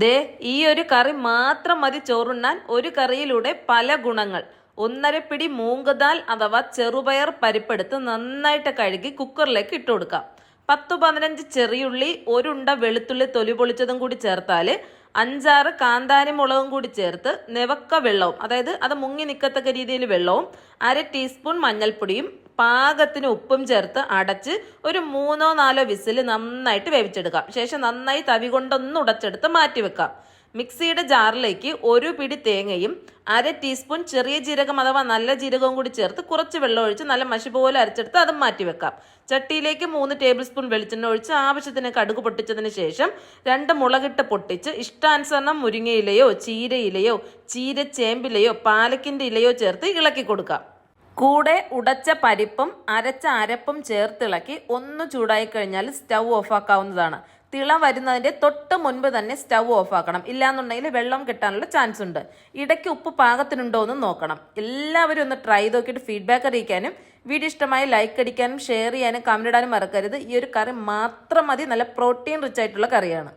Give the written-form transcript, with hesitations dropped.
ദേ ഈ ഒരു കറി മാത്രം മതി ചോറുണ്ണാൻ. ഒരു കറിയിലൂടെ പല ഗുണങ്ങൾ. 1.5 പിടി മൂങ്ക് ദാൽ അഥവാ ചെറുപയർ പരിപ്പെടുത്ത് നന്നായിട്ട് കഴുകി കുക്കറിലേക്ക് ഇട്ട് കൊടുക്കാം. 10-15 ചെറിയുള്ളി, ഒരുണ്ട വെളുത്തുള്ളി തൊലി പൊളിച്ചതും കൂടി ചേർത്താൽ 5-6 കാന്താരി മുളകും കൂടി ചേർത്ത് നെവക്ക വെള്ളവും, അതായത് അത് മുങ്ങി നിൽക്കത്തക്ക രീതിയിൽ വെള്ളവും, 1/2 ടീസ്പൂൺ മഞ്ഞൾപ്പൊടിയും പാകത്തിന് ഉപ്പും ചേർത്ത് അടച്ച് ഒരു 3-4 വിസിൽ നന്നായിട്ട് വേവിച്ചെടുക്കാം. ശേഷം നന്നായി തവി കൊണ്ടൊന്ന് ഉടച്ചെടുത്ത് മാറ്റി വെക്കാം. മിക്സിയുടെ ജാറിലേക്ക് 1 പിടി തേങ്ങയും 1/2 ടീസ്പൂൺ ചെറിയ ജീരകം അഥവാ നല്ല ജീരകവും കൂടി ചേർത്ത് കുറച്ച് വെള്ളം ഒഴിച്ച് നല്ല മഷി പോലെ അരച്ചെടുത്ത് അതും മാറ്റി വെക്കാം. ചട്ടിയിലേക്ക് 3 ടേബിൾ സ്പൂൺ വെളിച്ചെണ്ണ ഒഴിച്ച് ആവശ്യത്തിന് കടുക് പൊട്ടിച്ചതിന് ശേഷം 2 മുളകിട്ട് പൊട്ടിച്ച് ഇഷ്ടാനുസരണം മുരിങ്ങയിലയോ ചീരയിലയോ ചീരച്ചേമ്പിലയോ പാലക്കിൻ്റെ ഇലയോ ചേർത്ത് ഇളക്കി കൊടുക്കാം. കൂടെ ഉടച്ച പരിപ്പും അരച്ച അരപ്പും ചേർത്തിളക്കി ഒന്ന് ചൂടായി കഴിഞ്ഞാൽ സ്റ്റൗ ഓഫാക്കാവുന്നതാണ്. തിള വരുന്നതിൻ്റെ തൊട്ട് മുൻപ് തന്നെ സ്റ്റൗ ഓഫാക്കണം. ഇല്ലാന്നുണ്ടെങ്കിൽ വെള്ളം കിട്ടാനുള്ള ചാൻസ് ഉണ്ട്. ഇടയ്ക്ക് ഉപ്പ് പാകത്തിനുണ്ടോ എന്ന് നോക്കണം. എല്ലാവരും ഒന്ന് ട്രൈ നോക്കിയിട്ട് ഫീഡ്ബാക്ക് അറിയിക്കാനും വീഡിയോ ഇഷ്ടമായി ലൈക്ക് അടിക്കാനും ഷെയർ ചെയ്യാനും കമന്റ് ഇടാനും മറക്കരുത്. ഈ ഒരു കറി മാത്രം മതി. നല്ല പ്രോട്ടീൻ റിച്ച് ആയിട്ടുള്ള കറിയാണ്.